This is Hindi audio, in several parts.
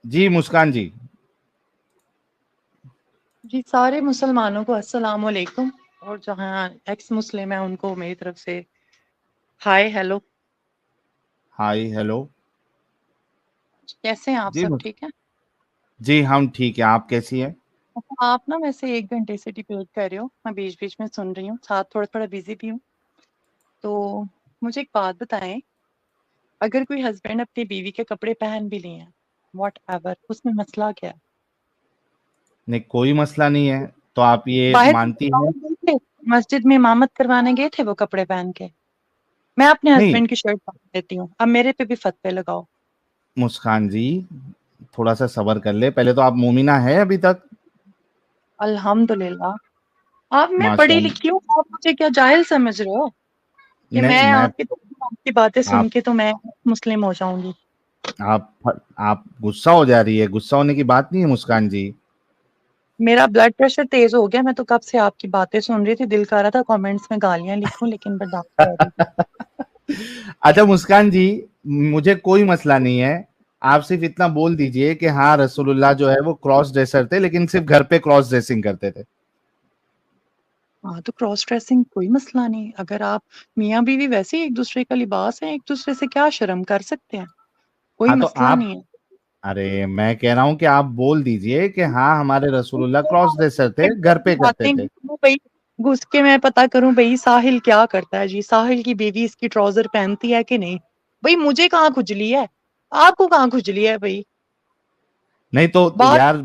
जी मुस्कान जी। जी सारे मुसलमानों को अस्सलाम वालेकुम और जहाँ एक्स मुस्लिम है उनको मेरी तरफ से हाय हेलो। Hi hello. कैसे हैं आप? जी सब ठीक है? जी हम ठीक है, आप कैसी हैं? अच्छा, आप ना वैसे 1 घंटे से डिबेट कर रहे हो, मैं बीच बीच में सुन रही हूँ, साथ थोड़ा थोड़ा बिजी भी हूँ। तो मुझे एक बात बताएं, अगर कोई हस्बैंड अपनी बीवी के कपड़े पहन भी लिए हैं वॉट एवर, उसमें मसला क्या है? नहीं, कोई मसला नहीं है। तो आप ये बाहर मानती हैं? गए थे, मस्जिद में इमामत करवाने गए थे वो कपड़े पहन के? मैं अपने नहीं हस्बैंड की शर्ट पहन लेती हूँ, अब मेरे पे भी फतवे लगाओ। मुस्कान जी, थोड़ा सा सब्र कर ले। पहले तो आप मोमिना है अभी तक? अल्हम्दुलिल्लाह। आप, मैं पढ़ी माशाअल्लाह। लिखी हूँ, आप मुझे क्या जाहिल समझ रहे हो कि नहीं, मैं मैं आपकी बातें सुन आप के तो मैं मुस्लिम हो जाऊंगी? आप गुस्सा हो जा रही है। गुस्सा होने की बात नहीं है मुस्कान जी। मेरा ब्लड प्रेशर तेज हो गया, मैं तो कब से आपकी बातें सुन रही थी, दिल कर रहा था कमेंट्स में गालियां लिखूं लेकिन बर्दाश्त कर रही थी। अच्छा मुस्कान जी, मुझे कोई मसला नहीं है। आप सिर्फ इतना बोल दीजिए कि हाँ, रसूलुल्लाह जो है वो क्रॉस ड्रेसर थे, लेकिन सिर्फ घर पे क्रॉस ड्रेसिंग करते थे। हाँ तो क्रॉस ड्रेसिंग कोई मसला नहीं, अगर आप मियाँ बीवी वैसे ही एक दूसरे का लिबास है, एक दूसरे से क्या शर्म कर सकते हैं, कोई हाँ तो मसला आप, नहीं है। अरे मैं कह रहा हूँ कि आप बोल दीजिए कि हाँ, हमारे रसूलुल्लाह क्रॉस ड्रेसर थे, घर पे करते बातें थे। भाई, घुस के मैं पता करूं भाई साहिल क्या करता है जी, साहिल की बीवी इसकी ट्राउजर पहनती है कि नहीं? भाई मुझे कहाँ खुजली है, आपको कहाँ खुजली है भाई? नहीं तो बात यार,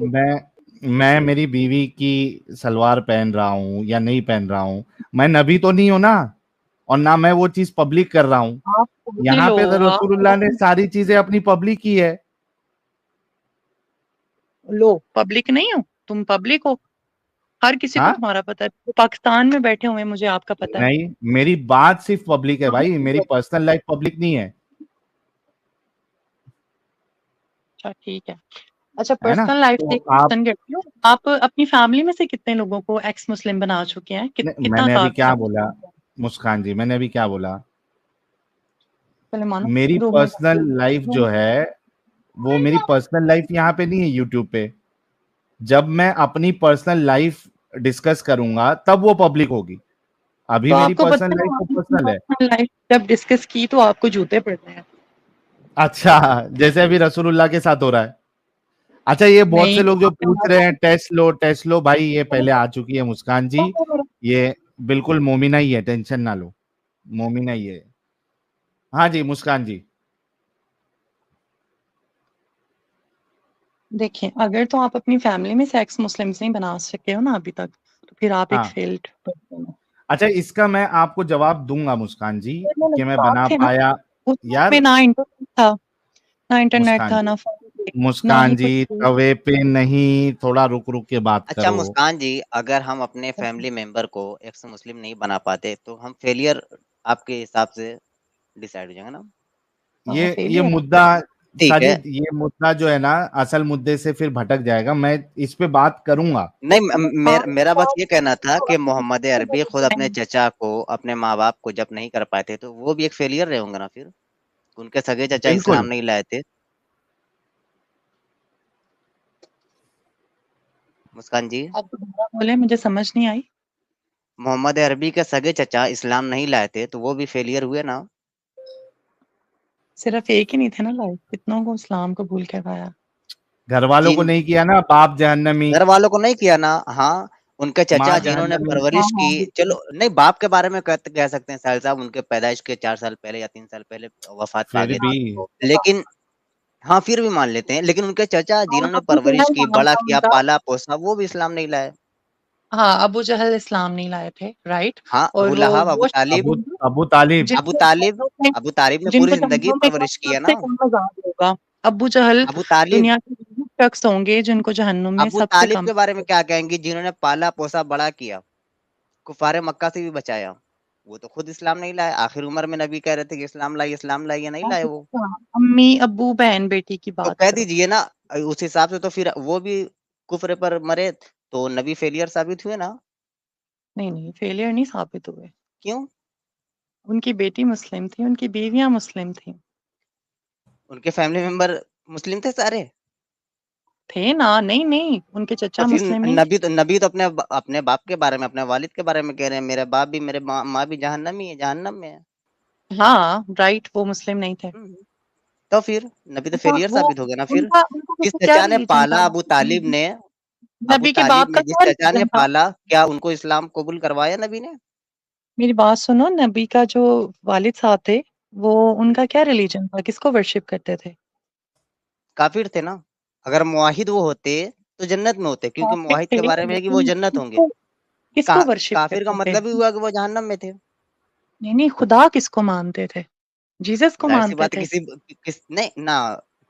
मैं मेरी बीवी की सलवार पहन रहा हूँ या नहीं पहन रहा हूँ, मैं नबी तो नहीं हूं ना। और ना मैं वो चीज पब्लिक कर रहा हूँ। आप फजील यहाँ पे तो हो, रसूलुल्लाह ने सारी चीजें अपनी पब्लिक की है। लो पब्लिक नहीं हो, तुम पब्लिक हो, हर किसी को हाँ। तुम्हारा पता है, तो पाकिस्तान में बैठे हुए मुझे आपका पता है। नहीं, मेरी बात सिर्फ पब्लिक है भाई, मेरी पर्सनल लाइफ पब्लिक नहीं है। अच्छा ठीक है। अच्छा, है ना? पर्सनल लाइफ तो से एक आप, क्वेश्चन करती हूँ, आप अपनी फैमिली में से कितने लोगों को एक्स मुस्लिम बना चुके हैं, कितना मैंने अभी काफी क्या है? बोला? मुस्कान जी, मैंने अभी क्या बोला? चले मानो मेरी 2 मिनट। पर्सनल लाइफ जो है, वो मेरी पर्सनल लाइफ यहाँ पे नहीं है यूट्यूब पे। जब मैं अपनी पर्सनल लाइफ डिस्कस करूंगा तब वो पब्लिक होगी। अभी तो मेरी आपको पता पर्सनल है लाइफ तो आपने अपनी पर्सनल है। पर्सनल लाइफ जब डिस्कस की तो आपको जूते पड़ते हैं? अच्छा, जैसे अभी रसूलुल्लाह के साथ हो रहा है। अच्छा, ये बहुत नहीं से लोग जो आपने पूछ रहे हैं टेस्ट लो भाई, ये पहले आ चुकी है मुस्कान जी। ये बिल्कुल मोमिना ही है, टेंशन ना लो। मोमिना ही है। हाँ जी मुस्कान जी। देखिए, अगर तो आप अपनी फैमिली में से एक्स मुस्लिम्स नहीं बना सके हो ना अभी तक, तो फिर आप एक हाँ। फेल्ड पर्सन हो। अच्छा, इसका मैं आपको जवाब दूंगा मुस्कान जी, पहले कि लोग मैं पाक बना थे ना, पाया। उस वक्त में यार ना इंटरनेट था, ना इंटरनेट मुस्कान था, जी, ना फोन थे, ना मुस्कान ही जी कुछ थे। तवे पे नहीं, थोड़ा रुक रुक के बात अच्छा करो। मुस्कान जी, अगर हम अपने फैमिली मेंबर को एक्स मुस्लिम नहीं बना पाते तो हम फेलियर आपके हिसाब से डिसाइड हो जाएंगे ना? हाँ ये फेलियर है। मुद्दा, ठीक है। साजिद, ये मुद्दा जो है ना, असल मुद्दे से फिर भटक जाएगा। मैं इस पे बात करूंगा। नहीं, आप मेरा बस ये कहना था कि मोहम्मद अरबी खुद अपने आप- चचा को, अपने माँ बाप को जब नहीं कर पाए थे तो वो भी एक फेलियर रहे होंगे ना फिर? उनके सगे चचा इस्लाम बिल्कुल। नहीं लाए थे। मुस्कान जी, आप दोबारा बोले, मुझे समझ नहीं आई। मोहम्मद अरबी के सगे चचा इस्लाम नहीं लाए थे तो वो भी फेलियर हुए ना? सिर्फ एक ही नहीं थे ना लाइफ, कितनों को इस्लाम कबूल करवाया। घर वालों जी, को नहीं किया ना, बाप जहन्नमी। घर वालों को नहीं किया ना। हाँ, उनके माँ चचा जिन्होंने जहन्नमी। हाँ परवरिश हाँ की, बिल्कुल। चलो नहीं, बाप के बारे में कह सकते हैं साहिल साहब, उनके पैदाइश के 4 साल पहले या 3 साल पहले वफात पा फिर गए थे। भी। लेकिन हाँ, फिर भी मान लेते हैं, लेकिन उनके चचा और जिन्होंने अबू परवरिश जहल की, नाम बड़ा था किया, उनका। पाला पोसा, वो भी इस्लाम नहीं लाए। हाँ, अबू जहल इस्लाम नहीं लाए थे, राइट। हाँ, और अबू लहब, अबू वो तालिब, अबू तालिब। अबू जिनको तालिब, जहन्नुम में अबू तालिब ने जिनको पूरी जिंदगी जहन्नुम में कम परवरिश की है ना। सबसे कम अजाब होगा। अबू जहल अबू तालिब, दुनिया के वो शख्स होंगे जिनको जहन्नुम में अबू सबसे तालिब कम। के बारे में क्या कहेंगी, जिन्होंने पाला पोसा बड़ा किया, कुफारे मक्का से भी बचाया? वो तो खुद इस्लाम नहीं लाए, आखिर उम्र में नबी कह रहे थे कि इस्लाम लाइए, नहीं लाए वो। अच्छा, अम्मी अब्बू बहन बेटी की तो बात कह करो। दीजिए ना। उस हिसाब से तो फिर वो भी कुफ्र पर मरे, तो नबी फेलियर साबित हुए ना? नहीं नहीं, फेलियर नहीं साबित हुए। क्यों? उनकी बेटी मुस्लिम थी, उनकी बीवियां मुस्लिम थी। उनके फैमिली मेंबर मुस्लिम थे सारे? थे ना, नहीं उनके चचा तो फिर मुस्लिम नहीं थे। नबी तो अपने बाप के बारे में, अपने वालिद के बारे में कह रहे हैं, मेरे बाप भी, मेरे माँ भी जहन्नमी है, जहन्नम में है। हाँ राइट, वो मुस्लिम नहीं थे। तो फिर नबी तो फेलियर वो साबित हो गया ना फिर। उनका जिस तो क्या चचा ने रिलीजन था? पाला अबू तालिब ने, नबी के बाप का जिस क्या चचा ने रिलीजन था? पाला, क्या उनको इस्लाम कबूल करवाया नबी ने? मेरी बात सुनो, नबी का जो वालिद साहब थे, वो उनका क्या रिलीजन था? किसको वर्शिप करते थे? काफिर थे ना। अगर मुवाहिद वो होते तो जन्नत में होते, क्योंकि काफिर मुवाहिद थे, के बारे में है कि वो लेकिन जन्नत होंगे। किसको वर्शिप काफिर का करते थे? मतलब ही हुआ कि वो जहन्नम में थे। नहीं खुदा किसको मानते थे? जीसस को जाहिर सी मानते बात है, थे। किस नहीं ना,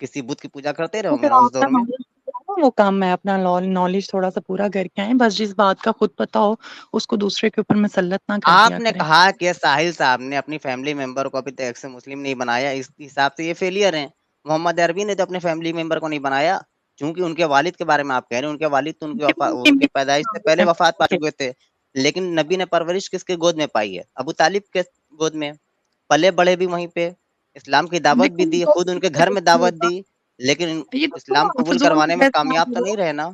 किसी बुत की पूजा करते रहे तो होंगे फिर ना उस आपका दौर में। वो काम मैं अपना नॉलेज थोड़ा सा पूरा करके आए, बस जिस बात का खुद पता हो उसको दूसरे के ऊपर मुसल्लत ना कर दिया आपने करें। कहा कि साहिल साहब ने अपनी फैमिली मेंबर को अभी तक से मुस्लिम नहीं बनाया, इस हिसाब से ये फेलियर है। मोहम्मद अरबी ने तो अपने फैमिली मेंबर को नहीं बनाया, क्योंकि उनके वालिद के बारे में आप कह रहे हैं, उनके वालिद तो उनके पैदाइश से पहले वफात पा चुके थे। लेकिन नबी ने परवरिश किसके गोद में पाई है? अबू तालिब के गोद में। पले बड़े भी वहीं पे, इस्लाम की दावत भी दी, खुद उनके घर में दावत दी, लेकिन ये इस्लाम तो कबूल फजूल की करवाने में बहस ना कामयाब तो करो। नहीं रहे ना।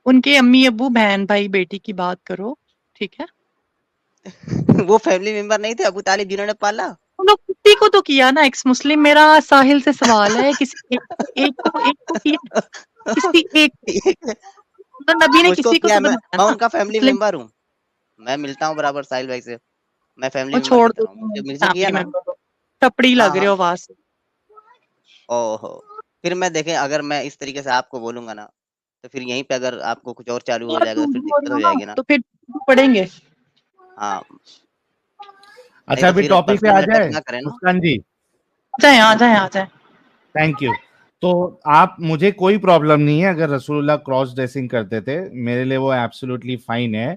उनके अम्मी अब्बू बहन भाई बेटी की बात करो, ठीक है? वो फैमिली मेंबर नहीं थे अबू तालिब जिन्होंने पाला? उन लोग किसी को तो किया ना एक्स मुस्लिम। मेरा साहिल से सवाल है, किसी एक को किया, किसी एक को। तो नबी ने मुझको किसी को क्या तो है, बनाया मैं ना उनका फैमिली मुस्लिम। मेंबर हूँ। मैं मिलता हूँ बराबर साहिल भाई से, मैं फैमिली वो मेंबर की छोड़ दो, तरह हूँ, मुझे मुझे किया फैमिली ना। मेंबर हो, टपड़ी हाँ लग रहे हाँ। हो आवाज से। ओहो। फिर मैं देखें, अगर मैं इस तरीके से आपको बोलूंगा ना, तो फिर यहीं पे अगर आपको कुछ और चालू हो और जाएगा तो झूठ फिर बोल रही दिक्कत हो हो ना, जाएगी ना। तो फिर पढ़ेंगे। हाँ। नहीं अच्छा तो अभी फिर टॉपिक पे पर्सनल आ अटैक जाए ना करें ना। मुस्कान जी। आ जाए। Thank you. तो आप, मुझे कोई प्रॉब्लम नहीं है अगर रसूलुल्लाह क्रॉस ड्रेसिंग करते थे, मेरे लिए वो एब्सोल्युटली फाइन है।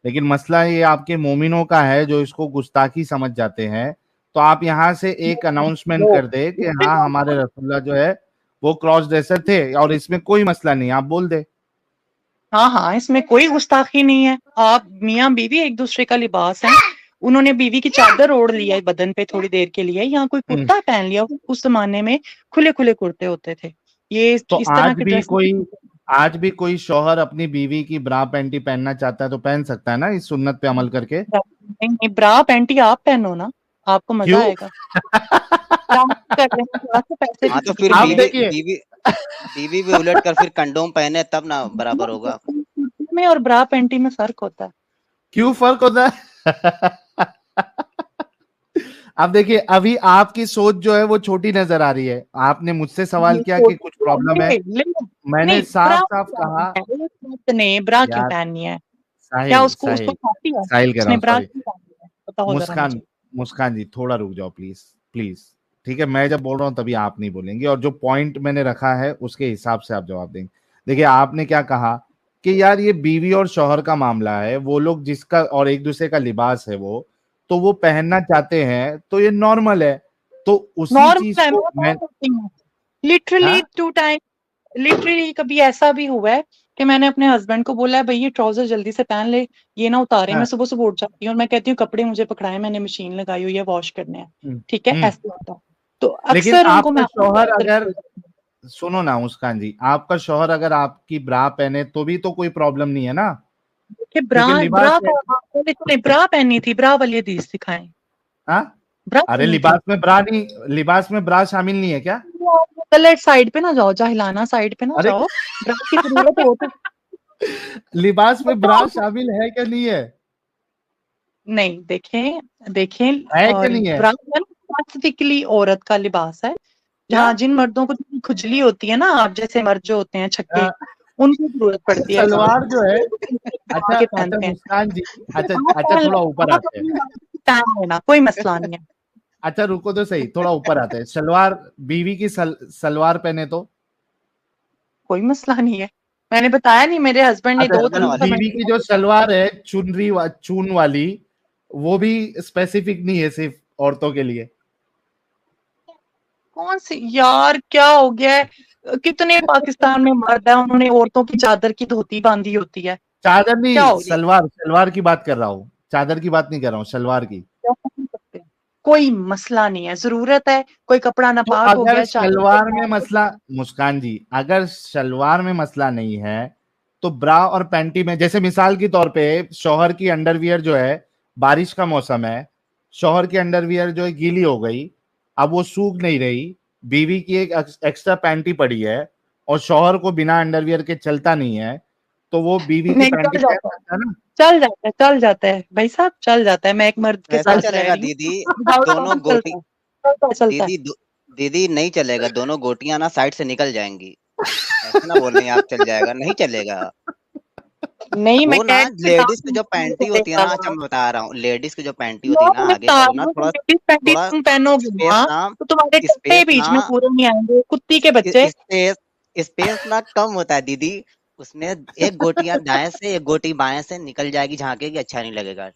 लेकिन मसला ये आपके मोमिनों का है जो इसको गुस्ताखी समझ जाते हैं। तो आप यहाँ से एक अनाउंसमेंट कर दे कि हाँ हमारे रसूलुल्लाह जो है वो क्रॉस ड्रेसर थे और इसमें कोई मसला नहीं, आप बोल दे। हाँ इसमें कोई गुस्ताखी नहीं है। आप मियाँ बीवी एक दूसरे का लिबास है। उन्होंने बीवी की चादर ओढ़ लिया है बदन पे थोड़ी देर के लिए, यहाँ कोई कुर्ता पहन लिया। उस जमाने में खुले खुले कुर्ते होते थे। ये तो इस तरह के ड्रेस आज भी कोई शौहर अपनी बीवी की ब्रा पैंटी पहनना चाहता है तो पहन सकता है ना, इस सुन्नत पे अमल करके। नहीं, ब्रा पैंटी आप पहनो ना, आपको मजा क्यों? आएगा। काम कर रहे हैं, थोड़ा सा पैसे हाँ तो भी फिर आप चाहिए। देखिए, बीवी भी उलट कर फिर कंडोम पहने तब ना बराबर होगा। कुर्ते में और ब्रा पैंटी में फर्क होता है। क्यों फर्क होता है? अब देखिए, अभी आपकी सोच जो है वो छोटी नजर आ रही है। आपने मुझसे सवाल किया कि कुछ प्रॉब्लम है, मैंने नहीं साफ ब्रा साफ कहा। ने ब्रा क्यों यार पहननी है? क्या साहिल उसको साहिल खाती है? साहिल कह रहा उसने हूँ, ब्रा सॉरी। क्यों पहनी है? बताओ जरा मुस्कान, मुझे। मुस्कान जी थोड़ा रुक जाओ प्लीज, प्लीज। ठीक है, मैं जब बोल रहा हूँ तभी आप नहीं बोलेंगे, और जो पॉइंट मैंने रखा है उसके हिसाब से आप जवाब देंगे। देखिए आपने क्या कहा कि यार ये बीवी और शौहर का मामला है, वो लोग जिसका और एक दूसरे का लिबास है वो, तो वो पहनना चाहते हैं तो ये नॉर्मल है। तो उसी चीज नॉर्मल है, को मैं, लिटरली हाँ 2 टाइम। लिटरली कभी ऐसा भी हुआ है कि मैंने अपने हस्बैंड को बोला है भाई ये ट्राउजर जल्दी से पहन ले, ये ना उतारे। मैं हाँ, सुबह सुबह उठ जाती हूँ और मैं कहती हूँ कपड़े मुझे पकड़ाए, मैंने मशीन लगाई हुई है, वॉश करने हैं। हम्म, ठीक है, हम्म। ऐसा होता है। तो लेकिन अक्सर उनको आपका मैं शौहर अगर, सुनो ना मुस्कान जी, आपका शौहर अगर आपकी ब्रा पहने तो भी तो कोई प्रॉब्लम नहीं है ना, कि ब्रा क्योंकि लिबास ब्रा है। ब्रा पहनी थी, ब्रा वाली हदीस दिखाएं। हाँ, ब्रा अरे पहनी थी। लिबास में ब्रा नहीं, लिबास में ब्रा शामिल नहीं है क्या? गलत साइड पे ना जाओ, जाहिलाना साइड पे ना अरे जाओ। ब्रा की जरूरत हो तो लिबास में ब्रा बताओ। शामिल है क्या नहीं है? नहीं देखें देखें, है क्या और नहीं है? ब्रा स्पेसिफिकली औरत का लिबास है। क्या? जहाँ जिन मर्दों को खुजली होती है ना, आप जैसे मर्द जो होते हैं छक्के, अ, उनको जरूरत पड़ती है ब्रा सलवार जो है, की। अच्छा के अच्छा पहनते हैं। मुस्कान जी, अच्छा आप अच्छा पहन थोड़ा लेना, ऊपर आप आते हैं। अपनी बात पहन लेना, कोई मसला नहीं है। अच्छा रुको तो सही, थोड़ा ऊपर आते हैं। सलवार, बीवी की सलवार पहने तो? कोई मसला नहीं है। मैंने बताया नहीं, मेरे हस्बैंड ने अच्छा, 10 2-3 वाली। बीवी की जो सलवार है चून वाली, वो भी स्पेसिफिक नहीं है सिर्फ औरतों के लिए? कौन सी यार, क्या हो गया है? कितने पाकिस्तान में मर्द है, उन्होंने औरतों की चादर की धोती बांधी होती है। चादर क्या नहीं, हो गया? सलवार, सलवार की बात कर रहा हूँ, चादर की बात नहीं कर रहा हूँ, सलवार की। क्या कर सकते हैं? कोई मसला नहीं है। जरूरत है, कोई कपड़ा तो नापाक हो अगर गया, शलवार में मसला, मुस्कान जी, अगर शलवार में मसला नहीं है तो ब्रा और पैंटी में, जैसे मिसाल के तौर पे शौहर की अंडरवियर जो है, बारिश का मौसम है, शौहर की अंडरवियर जो है गीली हो गई, अब वो सूख नहीं रही, बीवी की एक एक्स्ट्रा पैंटी पड़ी है और शौहर को बिना अंडरवियर के चलता नहीं है, तो वो बीवी की नहीं पैंटी चल पहन जाता है, सकता है ना? चल जाता है भाई साहब, चल जाता है। मैं एक मर्द के ऐसा साथ रह चलेगा रही हूँ, दीदी, विदाउट दोनों कॉटन गोटी, चलता है। दीदी दीदी नहीं चलेगा, दोनों गोटियां ना साइड से निकल जाएंगी। ऐसे ना बोल रही हैं आप चल जाएगा, नहीं चलेगा। नहीं, मैं वो कह ना रही हूँ लेडीज की जो विदाउट पैंटी होती है ना, अच्छा मैं बता रहा हूँ, लेडीज की जो पैंटी होती है ना मैं आगे बता का, वो रही ना हूँ, थोड़ा लेडीज पैंटी थोड़ा तुम पहनोगे स्पेस ना ना तो तुम्हारे टट्टे स्पेस बीच ना में पूरे नहीं आएंगे, कुत्ती के बच्चे। स्पेस स्पेस ना कम होता है दीदी, उसमें एक गोटियां दाएं से एक गोटी बाएं से निकल जाएगी, झांकेगी, अच्छा नहीं लगेगा।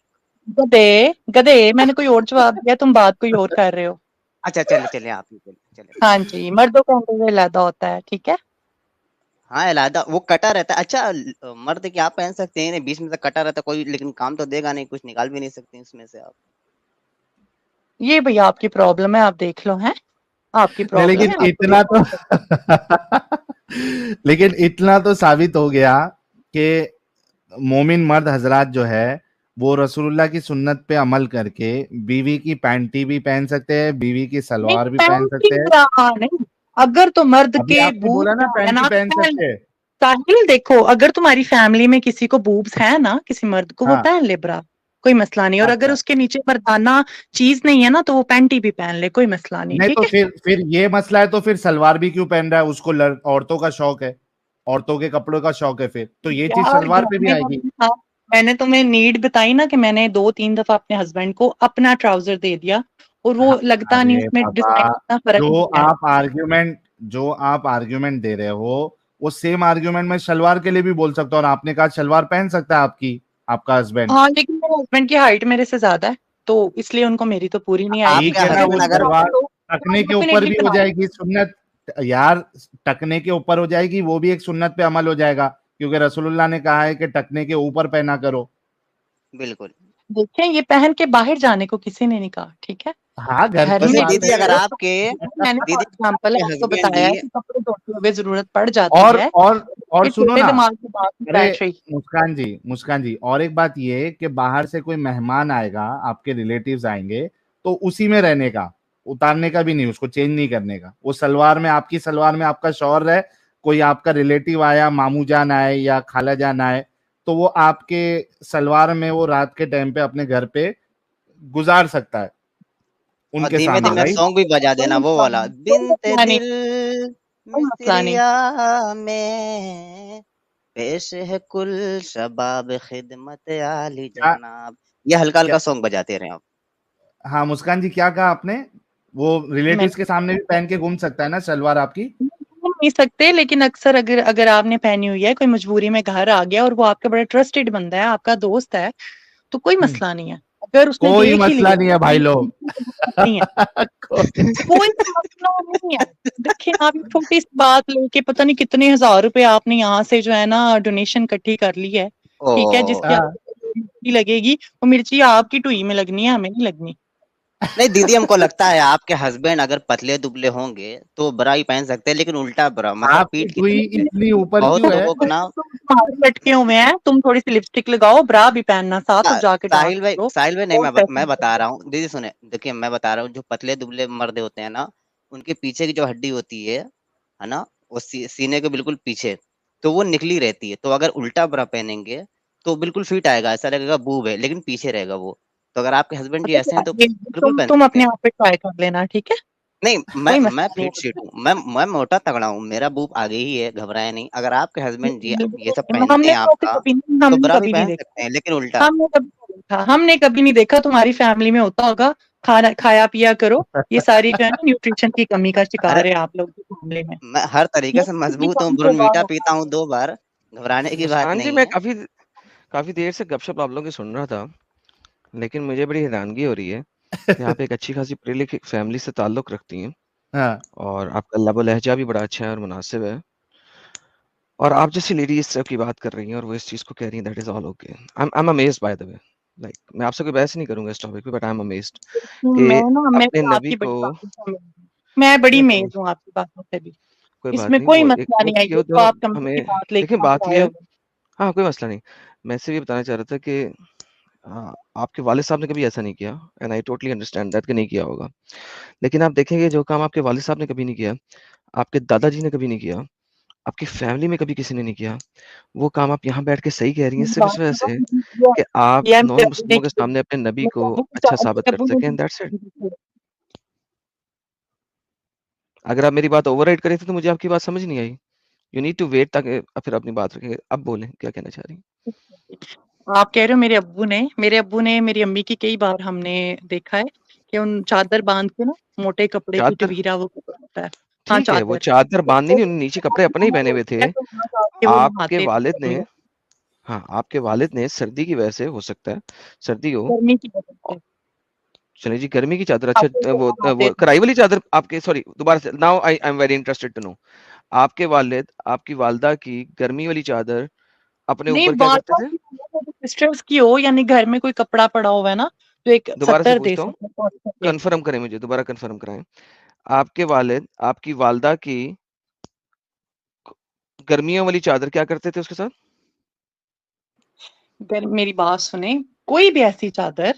गधे गधे, मैंने कोई और जवाब दिया, तुम बात कोई और कर रहे हो। अच्छा चले चले आप ही बोलिए, चले। हाँ जी, मर्दों का अंडरवेयर अलग होता है, ठीक है। हाँ अलहदा वो कटा रहता है। अच्छा मर्द क्या पहन सकते हैं, बीच में से कटा रहता है कोई, लेकिन काम तो देगा नहीं, कुछ निकाल भी नहीं सकते इसमें से आप। ये भैया आपकी प्रॉब्लम है, आप देख लो, है आपकी नहीं, प्रॉब्लम लेकिन है, आपको इतना तो देखना लेकिन इतना तो साबित हो गया कि मोमिन मर्द हजरात जो है वो रसूलुल्लाह की सुन्नत पे अमल करके बीवी की पैंटी भी पहन सकते हैं, बीवी की नहीं, सलवार भी पहन पैंटी सकते हैं। नहीं, अगर तो मर्द अभी के आपने बूब बोला ना है पैंटी ना तो पहन पहन सकते ले। हैं। साहिल देखो, अगर तुम्हारी फैमिली में किसी को बूब्स है ना, किसी मर्द को, वो हाँ, पहन ले ब्रा, कोई मसला नहीं। और अगर अच्छा, उसके नीचे मर्दाना चीज नहीं है ना तो वो पैंटी भी पहन ले, कोई मसला नहीं, नहीं ठीक तो है। फिर ये मसला है, तो फिर सलवार भी क्यों पहन रहा है? उसको औरतों का शौक है, औरतों के कपड़ों का शौक है, फिर तो ये चीज यार सलवार घर पे भी में आएगी। हाँ, मैंने तुम्हें नीड बताई ना कि मैंने 2-3 दफा अपने हस्बैंड को अपना ट्राउजर दे दिया और वो हाँ, लगता नहीं, अरे उसमें बाबा, डिजाइन इतना फर्क जो नहीं है। आप आर्ग्यूमेंट जो आप आर्ग्यूमेंट दे रहे हो, वो सेम आर्ग्यूमेंट मैं शलवार के लिए भी बोल सकता हूँ, और आपने कहा शलवार पहन सकता है आपका हस्बैंड। हाँ, लेकिन मेरे हस्बैंड की हाइट मेरे से ज्यादा है, तो इसलिए उनको मेरी तो पूरी नहीं आएगी। आपका ठीक है ना, अगर वो तुम हस्बैंड अगर सलवार चाहो तो टकने के ऊपर डेफिनेटली भी हो पहना जाएगी सुन्नत, यार, टकने के ऊपर हो जाएगी, वो भी एक सुन्नत पे अमल हो जाएगा, क्योंकि रसूलुल्लाह ने कहा है कि टकने के ऊपर पहना करो। बिल्कुल। देखें, ये पहन के बाहर जाने को किसी ने नहीं कहा, ठीक है। हाँ, घर घर की वैसे में बात दीदी है। अगर वो तो आपके मैंने फॉर दीदी एग्जाम्पल आपके आपको हस्बैंड बताया जी, है कि कपड़े धोते हुए जरूरत पड़ जाती और है, और और ये सुनो छोटे ना, दिमाग की बात नहीं अरे बैठ रही। मुस्कान जी, और एक बात ये कि बाहर से कोई मेहमान आएगा, आपके रिलेटिव्स आएंगे, तो उसी में रहने का, उतारने का भी नहीं, उसको चेंज नहीं करने का, वो सलवार में, आपकी सलवार में आपका शौहर है, कोई आपका रिलेटिव आया, मामू जान आए या खाला जान आए, तो वो आपके सलवार में वो रात के टाइम पे अपने घर पे गुजार सकता है और उनके धीमे सामने, धीमे एक राइट? सॉन्ग भी बजा कोई देना वो मसला वाला, नहीं, कोई बिनते मसला नहीं, दिल कोई मसला नहीं। मिस्रिया में पेश है कुल शबाब खिदमत आली क्या जनाब, ये हल्का क्या हल्का सॉन्ग बजाते रहे आप। हाँ, मुस्कान जी, क्या कहा आपने? वो रिलेटिव्स के सामने भी मैंने पहन के घूम सकता है ना सलवार आपकी? घूम नहीं सकते, लेकिन अक्सर अगर अगर आपने पहनी हुई है, कोई मजबूरी में घर आ गया और वो आपका बड़ा ट्रस्टेड बंदा है, आपका दोस्त है, तो कोई हम्म, मसला नहीं है। अगर उसने कोई देख ही मसला लिया नहीं है भाई लोग। नहीं है, कोई मसला नहीं है। देखिए, आप एक छोटी सी बात लेके पता नहीं कितने हजार रुपए आपने यहाँ से जो है ना डोनेशन इकट्ठी कर ली है, ठीक है, ओ जिसकी हाँ, आपको मिर्ची लगेगी, वो मिर्ची आपकी टुई में लगनी है, हमें नहीं लगनी। नहीं दीदी, हमको लगता है आपके हस्बैंड अगर पतले दुबले होंगे तो ब्रा ही पहन सकते हैं, लेकिन उल्टा ब्रा, मतलब आपकी पीठ की टुई तरफ। इतनी ऊपर बहुत क्यों है? लोगों को ना तुम्हारे लटके हुए हैं, तुम थोड़ी सी लिपस्टिक लगाओ, ब्रा भी पहनना साथ और जाके डांस करो, साहिल भाई नहीं, और मैं फैशन बता करो। रहा हूँ दीदी, सुने, देखिए मैं बता रहा हूँ, जो पतले दुबले मर्द होते हैं ना, उनके पीछे की जो हड्डी होती है ना, वो सीने के बिल्कुल पीछे, तो वो निकली रहती है, तो अगर उल्टा ब्रा पहनेंगे तो बिल्कुल फिट आएगा, ऐसा लगेगा बूब है, लेकिन पीछे रहेगा वो। तो अगर आपके हस्बैंड जी ऐसे हैं तो बिल्कुल पहन तुम सकते अपने हैं। आप पे ट्राई कर लेना, ठीक है, नहीं, कोई मैं मसला नहीं फिट शीट हूँ, मैं मोटा तगड़ा हूँ, मेरा बूब आगे ही है, घबराए नहीं। अगर आपके हस्बैंड जी ये सब है। पहनते हमने हैं तो ऐसे आपका, कभी नहीं, तो हमने ब्रा भी कभी नहीं पहन देखा, सकते हैं, लेकिन उल्टा। हमने कभी नहीं देखा, तुम्हारी फैमिली में होता होगा, खाना खाया पिया करो, ये सारी जो है ना न्यूट्रिशन की कमी का अरे शिकार है आप लोग की फैमिली में। मैं हर तरीके से न्यूट्रिशन की मजबूत हूँ, कमी से ब्रून बाहर मीठा होगा। पीता हूँ 2 बार, घबराने की बात मुस्कान जी, नहीं मैं है। काफ़ी देर से गपशप आप लोगों की सुन रहा था, लेकिन मुझे बड़ी हैरानगी हो रही है कि आप एक अच्छी खासी पढ़ी लिखी फैमिली से ताल्लुक़ रखती हैं हाँ, और आपका लब लहजा भी बड़ा अच्छा है और मुनासिब है, और आप जैसी लेडी इस सब की बात कर रही हैं और वो इस चीज़ को कह रही हैं, that is all okay. I am amazed by the way. Like मैं आपसे कोई बहस नहीं करूंगा इस टॉपिक पे, बट आई एम अमेज्ड कि मैं अपने तो नबी आपकी बड़ी को, बातों से amazed हूँ। मैं बड़ी नहीं तो अमेज़ हूँ आपकी बातों से भी। कोई बात इसमें नहीं, कोई वो एक मसला वो नहीं है, ये ये तो तो आप कमरे की हमें, बात देखिए लेके बात बाहर ये आए है, हो। हाँ कोई मसला नहीं, मैं सिर्फ ये बताना चाह रहा था कि आपके वालिद साहब ने कभी ऐसा नहीं किया, and I totally understand that कि नहीं किया होगा, लेकिन आप देखेंगे जो काम आपके वालिद साहब ने कभी नहीं किया, आपके दादाजी ने कभी नहीं किया, आपकी फैमिली में कभी किसी ने नहीं किया, वो काम आप यहाँ बैठ के सही कह रही हैं मेरी सिर्फ बात इस वजह सुनो, से ये कि आप ये मेरे नॉन अब्बू ने मुस्लिमों के की है। सामने अपने नबी मेरे को अब्बू की अच्छा चा साबित मेरे कर अब्बू ने सकें, भी एंड दैट्स इट। की है। अगर आप मेरी बात ओवरराइड करें थे तो मुझे आपकी बात समझ नहीं आई। यू नीड टू वेट ताकि फिर अपनी बात रखेंगे। अब बोलें क्या कहना चाह रही हैं? आप कह रहे हो मेरे अब्बू ने मेरी अम्मी की कई बार हमने देखा है कि उन चादर बांध के ना, मोटे कपड़े की चादर, टवीरा वो कपड़ा होता है। हाँ, ठीक है, वो चादर। चादर बांधी उसको नहीं, उन्होंने नीचे कपड़े अपने ही पहने हुए थे। तो वहाँ जाके वो आपके नहाते थे वालिद ने, गर्मियों हाँ, आपके वालिद ने सर्दी की वजह से हो सकता है, सर्दी हो, गर्मी की वजह से। चलिए जी गर्मी की चादर, अच्छा आपको वो नहाते वो थे। कढ़ाई वाली चादर आपके, सॉरी दोबारा से, now I am very interested to know, आपके वालिद आपकी वालदा की गर्मी वाली चादर अपने नहीं, ऊपर क्या करते वालदा थे? की सिस्टर्स की हो, यानी घर में कोई कपड़ा पड़ा हुआ है ना, जो एक दोबारा से सत्तर दे पूछता हूँ, सके, पहुंच सके। कंफर्म करें मुझे, दोबारा कंफर्म कराएं। आपके वालिद आपकी वालदा की गर्मियों वाली चादर क्या करते थे उसके साथ? मेरी बात सुने, कोई भी ऐसी चादर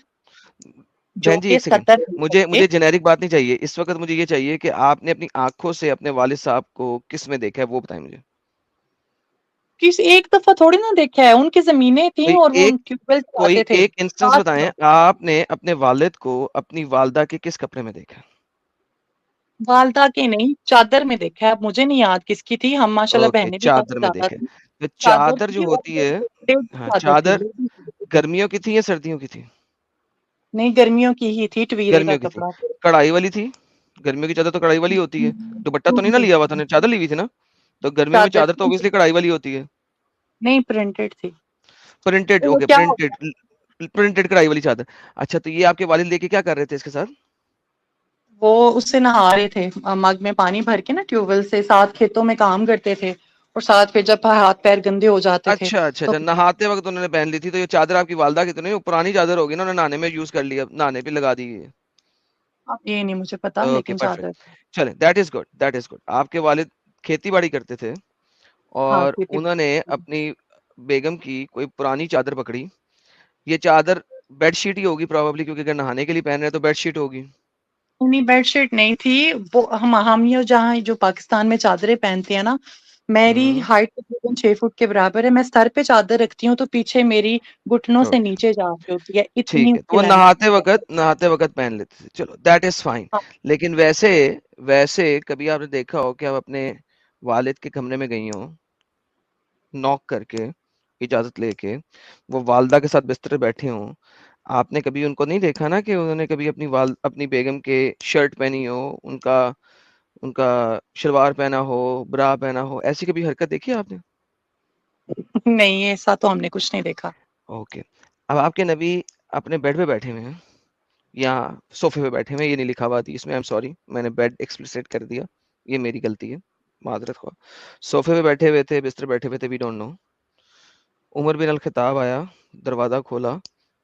जो बहन जी कि एक सेकंड, 70 दे मुझे सके। मुझे जेनेरिक बात नहीं चाहिए इस वक्त, मुझे ये चाहिए कि आपने अपनी आंखों से अपने वालिद साहब को किस में देखा है, वो बताएं मुझे। किस एक दफा थोड़ी ना देखा है, उनकी जमीनें थी कोई और वो एक ट्यूबवेल कोई चलाते थे। एक इंस्टेंस आज बताएं, क्यों? आपने अपने वालिद को अपनी वालदा के किस कपड़े में देखा है? वालदा के नहीं, चादर में देखा है। अब मुझे नहीं याद किसकी थी, हम माशाल्लाह ओके, बहनें भी काफी चादर में ज्यादा देखे, थी। तो चादर चादर जो थी और होती है, डेढ़ हाँ चादर थी, चादर लेडीज की थी। गर्मियों की थी या सर्दियों की थी? नहीं, गर्मियों की ही थी, टवीरे का गर्मियों की थी, कपड़ा। कढ़ाई वाली थी? गर्मियों की चादर तो कढ़ाई वाली होती है, दुपट्टा तो नहीं ना लिया हुआ था, चादर ली हुई थी ना, तो गर्मियों में चादर चादर तो ऑब्वियसली कढ़ाई वाली होती है। नहीं, प्रिंटेड थी। प्रिंटेड, तो वो ओके, क्या प्रिंटेड, होता प्रिंटेड कढ़ाई वाली चादर। अच्छा, तो ये आपके वालिद लेके क्या कर रहे थे इसके साथ? वो उससे नहा रहे थे, मग में पानी भर के ना, ट्यूबवेल से। साथ खेतों में काम करते थे और साथ फिर जब हाथ पैर गंदे हो जाते थे अच्छा अच्छा तो अच्छा, नहाते वक्त उन्होंने पहन ली थी, तो ये चादर आपकी वालदा की तो नहीं, वो पुरानी चादर होगी ना, उन्होंने नहाने में यूज कर लिया, नहाने पे लगा दी है। अब ये नहीं मुझे पता, ओके लेकिन परफेक्ट, चादर। चले, that is good, that is good. आपके वालिद खेती बाड़ी करते थे हाँ, और खेती। उन्होंने अपनी बेगम की कोई पुरानी चादर पकड़ी, ये चादर बेडशीट ही होगी प्रोबेबली, क्योंकि अगर नहाने के लिए पहन रहे हैं तो बेडशीट होगी। नहीं, बेडशीट नहीं थी वो। हम ये जहाँ जो पाकिस्तान में चादरें पहनते हैं ना, मेरी हम्म, हाइट तकरीबन 6 फुट के बराबर है। मैं सर पे चादर रखती हूँ तो पीछे मेरी घुटनों से ओके, नीचे जा रही होती है, इतनी ठीक है, तो उसकी वो लेंथ। नहाते वक्त पहन लेते थे, चलो दैट इज फाइन। हाँ, लेकिन वैसे वैसे कभी आपने देखा हो कि आप अपने वालिद के कमरे में गई हो, नॉक करके, इजाजत लेके, वो वालदा के साथ बिस्तर पे बैठे हों, आपने कभी उनको नहीं देखा ना कि उन्होंने कभी अपनी बेगम के शर्ट पहनी हो, उनका उनका शलवार पहना हो, ब्रा पहना हो, ऐसी कभी हरकत देखी है आपने? नहीं, ऐसा तो हमने कुछ नहीं देखा। ओके, अब आपके नबी अपने बेड पे बैठे हुए हैं या सोफे पे बैठे हुए हैं, ये नहीं लिखा हुआ थी इसमें, आई एम सॉरी, मैंने बेड एक्सप्लिसिट कर दिया, ये मेरी गलती है, माजरत खा। सोफे पे बैठे हुए थे, बिस्तर बैठे हुए थे, वी डोंट नो। उमर बिन अल खिताब आया, दरवाजा खोला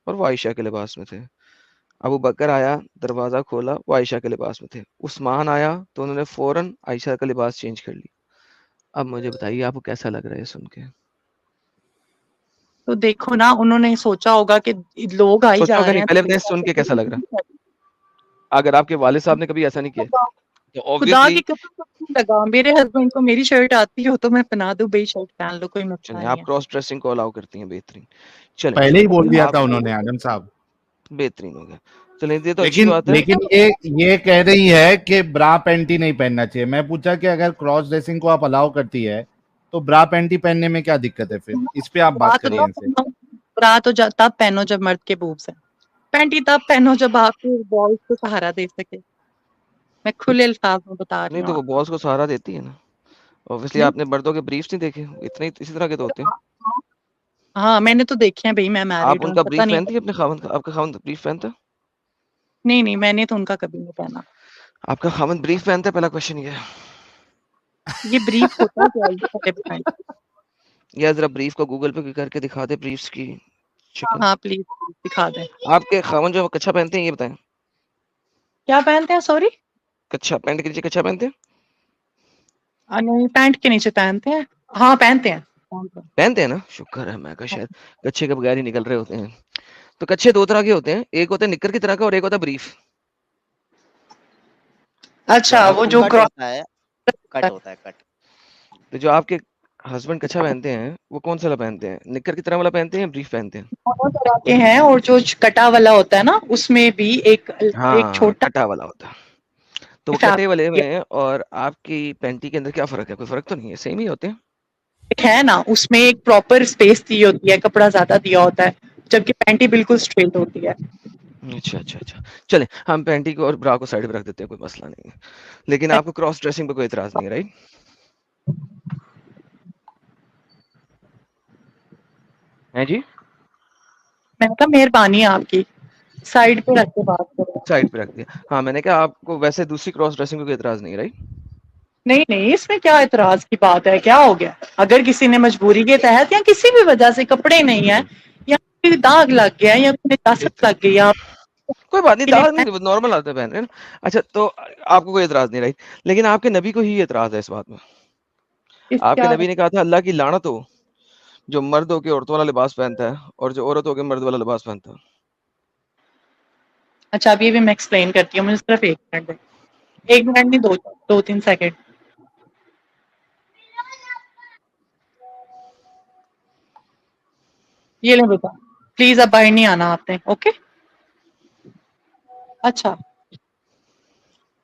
और वो आयशा के लिबास में थे। अबू बकर आया, दरवाजा खोला, वो आयशा के लिबास में थे। उस्मान आया तो उन्होंने फौरन आयशा का लिबास चेंज कर लिया। अब मुझे बताइए आपको कैसा लग रहा है सुन के? तो देखो ना, उन्होंने सोचा होगा कि लोग आई सोचा जा होगा रहे नहीं, हैं तो पहले बताएं मेरा सुन के कैसा लग रहा है? तो अगर आपके वालिद साहब ने कभी ऐसा नहीं किया तो खुदा की ऑब्वियसली, कसम तो नहीं लगा। मेरे हस्बैंड को मेरी शर्ट आती हो तो मैं पहना दूं, भाई शर्ट पहन लो, कोई मसला चलें, नहीं आप है। क्रॉस ड्रेसिंग को अलाउ करती हैं, बेहतरीन। चलें, पहले ही बोल दिया आप, था उन्होंने आदम साहब। बेहतरीन हो गया, चलें, ये तो अच्छी लेकिन बात है। लेकिन ये कह रही है कि ब्रा पैंटी नहीं पहनना चाहिए। मैं पूछा कि अगर क्रॉस ड्रेसिंग को आप अलाउ करती है तो ब्रा पैंटी पहनने में क्या दिक्कत है, फिर इस पे आप बात रात करिए तो इनसे। रात हो तब पहनो जब मर्द के बूब्स हैं। पैंटी तब पहनो जब आपके बॉल्स को सहारा दे सके। मैं खुले अल्फाज में बता रही नहीं हूँ तो वो आपको। बॉस को सहारा देती है ना, ऑब्वियसली नहीं, आपने मर्दों के ब्रीफ्स नहीं देखे, इतने इसी तरह के तो होते हैं। हाँ, मैंने तो देखे हैं भाई, मैं आप मैरिड हूँ, उनका पता ब्रीफ नहीं। पहनती है अपने खावंद का? आपका खावंद ब्रीफ पहनता है? नहीं नहीं, मैंने तो उनका कभी नहीं पहना। आपका खावंद ब्रीफ पहनता है? पहला क्वेश्चन ये है। ये ब्रीफ होता क्या है, ये पहले बताएं। या जरा ब्रीफ को गूगल पे करके दिखा दे, ब्रीफ्स की चिकन। हाँ प्लीज दिखा दें। आपके खामन जो कच्छा पहनते हैं ये बताएं। क्या पहनते हैं? सॉरी, कच्छा, पैंट के नीचे कच्छा पहनते हैं? नहीं पैंट के नीचे पहनते हैं। हाँ पहनते हैं। पहनते हैं ना, शुक्र है, मैं कहा शायद कच्छे के बगैर ही निकल रहे होते हैं। तो कच्छे दो तरह के होते हैं, एक होता है निक्कर की तरह का और एक होता है ब्रीफ। अच्छा, वो आपके जो कट क्रॉस होता है, कट होता है, कट। तो जो आपके हस्बैंड कच्छा पहनते हैं वो कौन सा वाला पहनते हैं, निक्कर की तरह वाला पहनते हैं या ब्रीफ पहनते हैं? दोनों तरह के हैं, और जो कटा वाला होता है ना उसमें भी एक हाँ, छोटा कटा वाला होता है। तो वो कटे वाले फैब्रिक में और आपकी पैंटी के अंदर क्या फर्क है? कोई फर्क तो नहीं है, सेम ही होते हैं। है ना, उसमें एक प्रॉपर स्पेस दी होती है, कपड़ा ज्यादा दिया होता है, जबकि पैंटी बिल्कुल स्ट्रेट होती है। अच्छा अच्छा अच्छा, चले हम पैंटी को और ब्रा को साइड पे रख देते हैं, कोई मसला नहीं है। लेकिन आपको क्रॉस ड्रेसिंग पे कोई एतराज नहीं है, राइट? है जी, मैंने कहा मेहरबानी है आपकी, साइड पे रख के बात करो। साइड पे रख दिया। हाँ, मैंने कहा आपको वैसे दूसरी क्रॉस ड्रेसिंग पे कोई एतराज नहीं है, राइट? नहीं नहीं, इसमें क्या एतराज की बात है, क्या हो गया? अगर किसी ने मजबूरी के तहत या किसी भी वजह से कपड़े नहीं है, या कोई दाग लग गया या कोई नजाकत लग गई, या कोई बात नहीं, के लिए दाग नहीं, नॉर्मल आते पहन रहे हैं ना। अच्छा, तो आपको कोई एतराज नहीं, राइट? लेकिन आपके नबी को ही एतराज है इस बात में। इस आपके क्या नबी ने कहा था अल्लाह की लानत हो जो मर्द होकर औरतों वाला लिबास पहनता है और जो औरत होकर मर्द वाला लिबास पहनता है। अच्छा, अभी भी मैं एक्सप्लेन करती हूँ, मुझे सिर्फ 1 मिनट दें। 1 मिनट नहीं, 2-3 सेकेंड। ये ले बेटा, प्लीज अब बाहर नहीं आना आपने, ओके? अच्छा,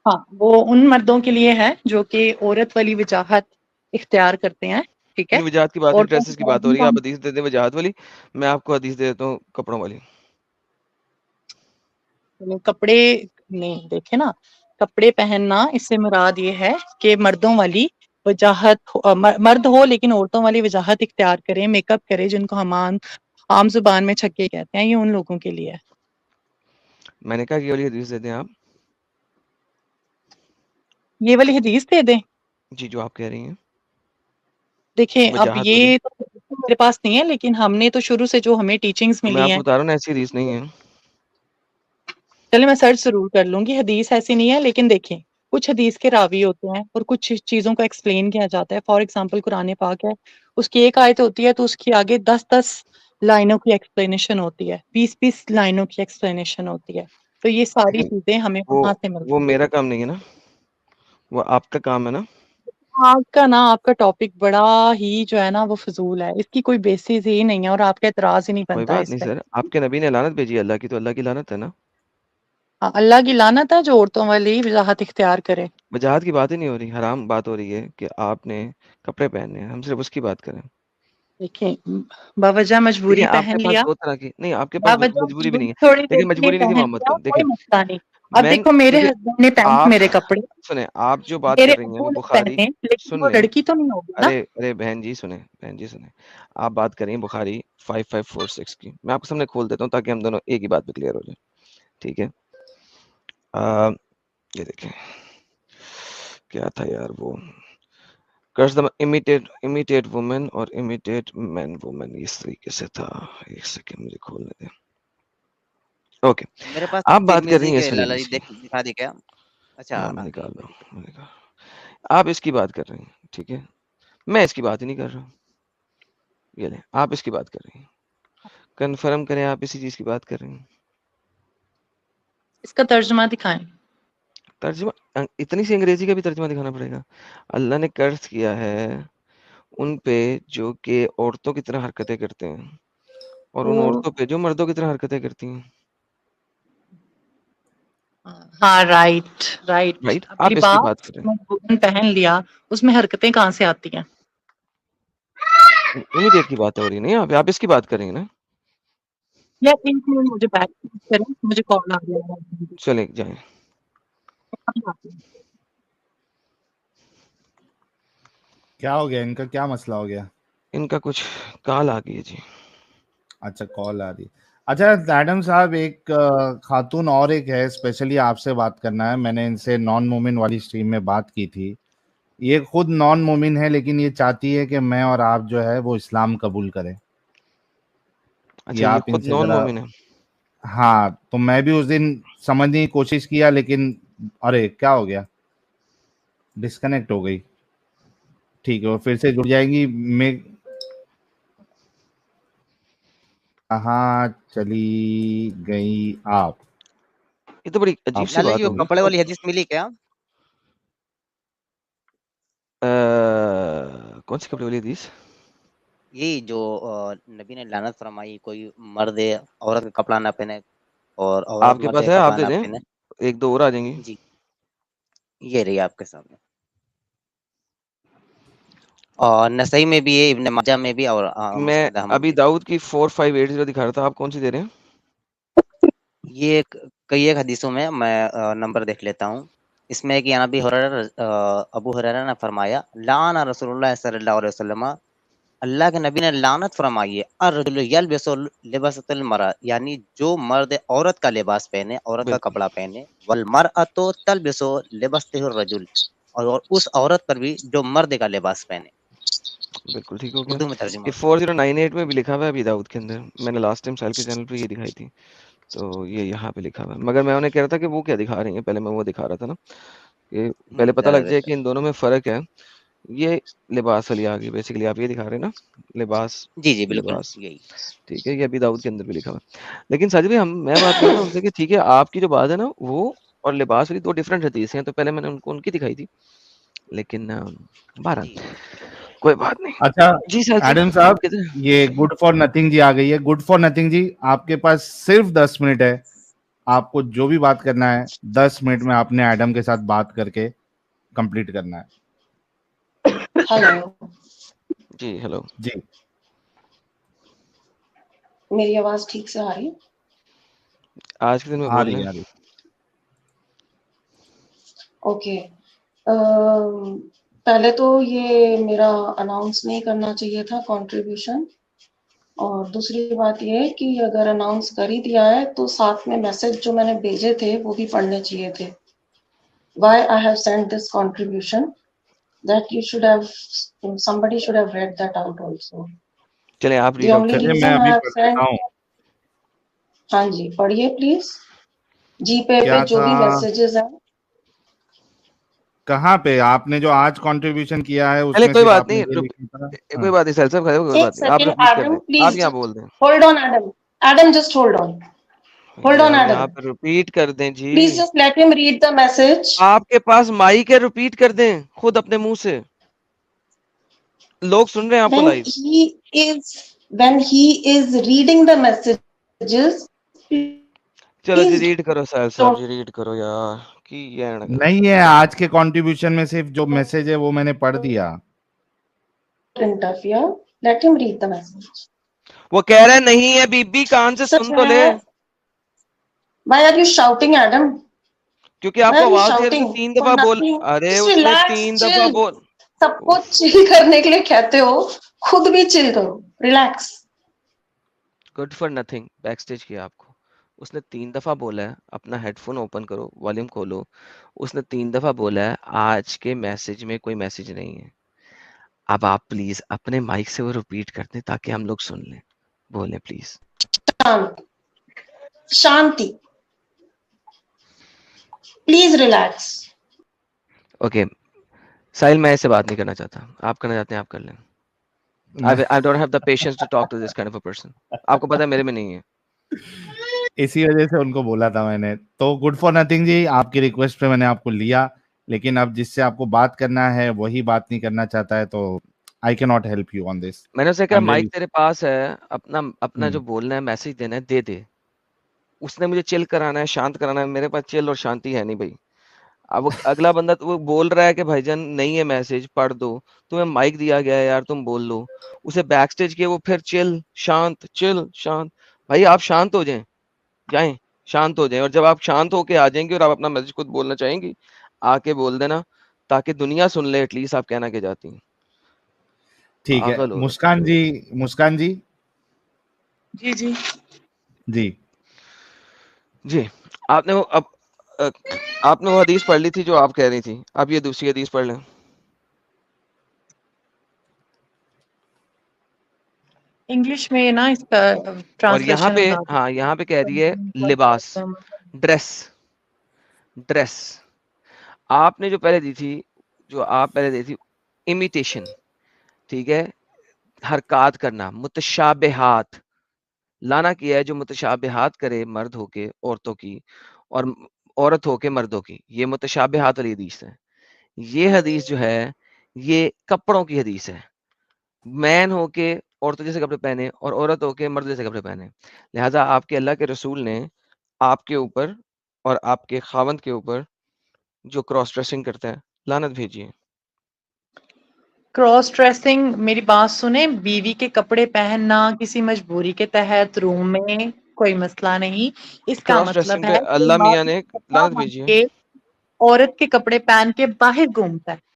हाँ, वो उन मर्दों के लिए है जो कि औरत वाली वजाहत इख्तियार करते हैं, ठीक है? नहीं, वजाहत की बात नहीं, औरतों ड्रेसेस की बात हो रही है। आप हदीस दे दें वजाहत वाली, मैं आपको हदीस दे देता हूँ कपड़ों वाली। कपड़े नहीं, देखे ना, कपड़े पहनना इससे मुराद ये है कि मर्दों वाली वजाहत मर्द हो लेकिन औरतों वाली वजाहत इख्तियार करे, मेकअप करे, जिनको हम आम जुबान में छक्के कहते हैं, ये उन लोगों के लिए है। मैंने कहा ये वाली हदीस दे दें आप। ये वाली हदीस दे दें? जी, जो आप कह रही हैं देखिए, अब वजाहत वाली। ये तो मेरे पास नहीं है, लेकिन हमने तो शुरू से जो हमें टीचिंग्स तो मैं मिली आपको हैं, बता रहा हूँ ना, ऐसी हदीस नहीं है। चलिए मैं सर्च जरूर कर लूंगी, हदीस ऐसी नहीं है, लेकिन देखें, कुछ हदीस के रावी होते हैं और कुछ चीजों को एक्सप्लेन किया जाता है। फॉर एग्जांपल कुरान पाक है, उसकी एक आयत होती है तो उसकी आगे 10-10 लाइनों की एक्सप्लेनेशन होती है, 20-20 लाइनों की एक्सप्लेनेशन होती है। तो ये सारी लेकिन चीजें हमें वो वहां से मिलती वो हैं। मेरा काम नहीं है ना, वो आपका काम है ना। आपका टॉपिक बड़ा ही जो है ना वो फजूल है, इसकी कोई बेसिस ही नहीं है और आपका एतराज ही नहीं कोई बनता बात इस नहीं पे। सर, आपके नबी ने लानत भेजी अल्लाह की, तो अल्लाह की लानत है ना। हाँ, अल्लाह की लानत है जो औरतों वाली वजाहत इख्तियार करे। वजाहत की बात ही नहीं हो रही, हराम बात हो रही है कि आपने कपड़े पहनने हैं, हम सिर्फ उसकी बात करें। देखिए, बावजह देखिए मजबूरी आपके पहन पास लिया, दो तरह की नहीं, आपके पास बावजह मजबूरी भी नहीं है। थोड़ी देर देखिए के लिए मजबूरी नहीं थी पहन मोहम्मद लिया, को, कोई देखिए मसला नहीं। अब मैं देखो, मेरे देखिए हस्बैंड ने पहने आप मेरे कपड़े, सुने, आप जो बात मेरे कर रही हैं अब्बू वो ने बुखारी, पहने, लेकिन सुन वो लें। लड़की तो नहीं होगी ना। अरे अरे बहन जी सुने, बहन जी सुने, आप बात करें बुखारी 5546 की, मैं आपके सामने खोल देता हूँ ताकि हम दोनों एक ही बात पे क्लियर हो जाए, ठीक है? ये देखें, क्या था यार वो, कर्ज द इमिटेट वुमेन और इमिटेट मैन वुमेन, इस तरीके से था। एक सेकंड मुझे खोलने दें। ओके, मेरे पास आप बात कर तिर्मिजी रही हैं इस के हदीस ललई की। दिखा दी क्या? अच्छा, हाँ, मैं ठीक निकाल है रहा जी। हूँ, मैं निकाल, आप इसकी बात कर रही हैं, ठीक है? मैं इसकी बात ही नहीं कर रहा हूँ। ये ले, आप इसकी बात कर रही हैं, कन्फर्म करें आप इसी चीज की बात कर रही हैं। इसका तर्जुमा दिखाएं। तर्जुमा इतनी सी अंग्रेजी का भी तर्जुमा दिखाना पड़ेगा? अल्लाह ने कर्ज किया है उन पे जो कि औरतों की तरह हरकतें करते हैं और उन औरतों पे जो मर्दों की तरह हरकतें करती हैं। हाँ, राइट राइट। राइट, अब आप इसकी बात लिबास कर रहे मजबूरन पहन लिया, उसमें हरकतें कहाँ से आती हैं? हैं, इमीडिएट की बात हो रही है, नहीं आप इसकी बात कर रही हैं ना। यार 1 मिनट मुझे बैक करें, मुझे कॉल आ गया है। चले जाएं। क्या हो गया इनका, क्या मसला हो गया? इनका कुछ कॉल आ गई है जी। अच्छा, कॉल आ रही। अच्छा एडम साहब, एक खातून और एक है, स्पेशली आपसे बात करना है। मैंने इनसे नॉन मोमिन वाली स्ट्रीम में बात की थी। ये खुद नॉन मोमिन है लेकिन ये चाहती है कि मैं और आप जो है वो इस्लाम कबूल करें। ये अच्छा, ये आप खुद इनसे नॉन जरा, मोमिन है। हाँ तो मैं भी उस दिन समझने की कोशिश किया, लेकिन अरे क्या हो गया, डिस्कनेक्ट हो गई। ठीक है, वो फिर से जुड़ जाएंगी। मैं कहाँ चली गई आप? ये तो बड़ी अजीब सी लाला जी बात वो होगी। कपड़े वाली हदीस मिली क्या? कौन सी कपड़े वाली हदीस? यही जो नबी ने लानत फरमाई, कोई मर्द औरत का कपड़ा ना पहने और औरत आपके मर्द पास का है, आप कपड़ा दे ना दें, पहने। एक दो और आ जाएंगी। जी, ये रही आपके सामने। और नसई में भी है, इब्न माजा में भी, और मैं मुस्नद अहमद अभी में भी। दाऊद की 4580 दिखा रहा था, आप कौन सी दे रहे हैं? ये कई एक हदीसों में मैं नंबर देख लेता हूँ। इसमें कि अबू हुरैरा ने फरमाया, लाना रसूलुल्लाह सल्लल्लाहु अलैहि वसल्लम, अल्लाह के नबी ने लानत फरमाई है, अर्रजुलु यलबिसु लिबासतल मरा, यानी जो मर्द औरत का लिबास पहने, औरत का बिल्कुल कपड़ा पहने, वल मरअतु तलबिसु लिबासतिर रजुल, और उस औरत पर भी जो मर्द का लिबास पहने। बिल्कुल ठीक हो गया। उर्दू में तर्जुमा ये 4098 में भी लिखा हुआ है अभी दाऊद के अंदर, मैंने लास्ट टाइम साल के चैनल पे ये दिखाई थी, तो ये यहाँ पे लिखा हुआ है। मगर मैं उन्हें कह रहा था कि वो क्या दिखा रही है, पहले मैं वो दिखा रहा था ना, कि पहले पता लग जाए कि इन दोनों में फर्क है। ये लिबास वाली आ गई, बेसिकली आप ये दिखा रहे हैं ना, लिबास जी जी बिल्कुल लिबास, यही। ठीक है, ये अभी दाऊद के अंदर भी लिखा हुआ है। लेकिन साजिद भाई, मैं बात कर रहा हूँ उनसे कि ठीक है, आपकी जो बात है ना वो और लिबास वाली दो डिफरेंट हदीस हैं, तो पहले मैंने उनको उनकी दिखाई थी, लेकिन बहरहाल जी कोई बात नहीं। अच्छा जी सर जी, एडम आप साहब, किधर? ये गुड फॉर नथिंग जी आ गई है। गुड फॉर नथिंग जी, आपके पास सिर्फ 10 मिनट है। आपको जो भी बात करना है 10 मिनट में आपने एडम के साथ बात करके कंप्लीट करना है। हेलो, जी हेलो। जी मेरी आवाज ठीक से आ रही है? आज के दिन में आ बोल रही रहे है, हैं। आ रही ओके। पहले तो ये मेरा अनाउंस नहीं करना चाहिए था कंट्रीब्यूशन, और दूसरी बात ये है कि अगर अनाउंस कर ही दिया है तो साथ में मैसेज जो मैंने भेजे थे वो भी पढ़ने चाहिए थे। Why I have sent this contribution, that you should have, somebody should have read that out also. चले आप The रीड आउट only करें। चलिए मैं reason I अभी have पढ़ sent, देता हूँ। हाँ जी पढ़िए प्लीज, जीपे पे क्या जो था, भी मैसेजेस हैं। कहाँ पे आपने जो आज कंट्रीब्यूशन किया है चले उसमें कोई सिर्फ बात आपने नहीं, ये लिखा था? कोई बात नहीं सर साहब, कोई एक बात नहीं, आप सेकेंड रिपीट कर एडम दें, आप प्लीज, यहाँ बोल दें। Hold on Adam, Adam just hold on, hold on यार एडम, यहाँ पे रिपीट कर दें जी। Please just let him read the message. आपके पास माइक है, रिपीट कर दें खुद अपने मुंह से, लोग सुन रहे हैं आपको when live. he is when he is reading the messages, चलो जी please रीड करो साहब साहब don't जी, रीड करो यार की ये नहीं है, आज के कंट्रीब्यूशन में सिर्फ जो मैसेज है वो मैंने पढ़ दिया। interfere, let him read the message. वो कह रहे नहीं है बीबी, कान से सुन तो ले। Why are you shouting, Adam? क्योंकि Why आपको are you आवाज नहीं आ रही, उसने shouting 3 for दफा बोल, nothing? अरे Just उसने relax, 3 दफा chill. बोल। सबको चिल करने के लिए कहते हो, खुद भी चिल करो, relax. Good for nothing backstage किया आपको, उसने 3 दफा बोला है अपना हेडफोन ओपन करो, वॉल्यूम खोलो। उसने 3 दफा बोला है आज के मैसेज में कोई मैसेज नहीं है। अब आप प्लीज अपने माइक से वो रिपीट कर दें ताकि हम लोग सुन लें, बोलें प्लीज। शांति, शांति, प्लीज रिलैक्स। ओके साहिल, मैं इससे बात नहीं करना चाहता, आप करना चाहते हैं आप कर लें। I don't have the patience to talk to this kind of a person. आपको पता है मेरे में नहीं है। इसी वजह से उनको बोला था मैंने। तो गुड फॉर नथिंग जी, आपकी रिक्वेस्ट पे मैंने आपको लिया, लेकिन अब जिससे आपको बात करना है वही बात नहीं करना चाहता है, तो I can not help you on this. मैंने उसे आई कहा एम माइक रियली तेरे पास है, अपना जो बोलना है मैसेज देना है दे दे। उसने मुझे चिल कराना है, शांत कराना है, मेरे पास चिल और शांति है नहीं भाई। अब वो अगला बंदा तो वो बोल रहा है कि भाईजान नहीं है मैसेज, पढ़ दो, तुम्हें माइक दिया गया है यार, तुम बोल लो। उसे बैक स्टेज किए वो फिर चिल शांत। भाई आप शांत हो जाएं, शांत हो जाएं, और जब आप शांत होके आ जाएंगे और आप अपना मैसेज खुद बोलना चाहेंगी, आके बोल देना ताकि दुनिया सुन ले एटलीस्ट आप कहना के जाती हैं। ठीक है। पागल हो मुस्कान जी, मुस्कान जी जी जी जी जी, आपने वो अब आपने वो हदीस पढ़ ली थी जो आप कह रही थी, अब ये दूसरी हदीस पढ़ लें। इंग्लिश में ना इसका और यहाँ ट्रांसलेशन पे हाँ यहाँ पे कह रही है लिबास, ड्रेस, ड्रेस। आपने जो पहले दी थी, जो आप पहले दी थी इमिटेशन, ठीक है, हरकत करना, मुतशाबिहात लाना किया है, जो मुतशाबिहात करे मर्द होके औरतों की और औरत होके मर्दों की, ये मुतशाबिहात वाली हदीस है। ये हदीस जो है ये कपड़ों की हदीस है, मैन होके औरतों जैसे कपड़े पहने और औरत होके मर्द जैसे कपड़े पहने। लिहाजा आपके अल्लाह के रसूल ने आपके ऊपर और आपके खावंद के ऊपर जो क्रॉस ड्रेसिंग करता है लानत भेजी है। क्रॉस ड्रेसिंग, मेरी बात सुने, बीवी के कपड़े पहनना किसी मजबूरी के तहत रूम में कोई मसला नहीं। इसका क्रॉस मतलब ड्रेसिंग पे है कि अल्लाह मियाँ मर्द ने कपड़ा लानत बांध भेजी है। के औरत के कपड़े पहन के बाहर घूमता है,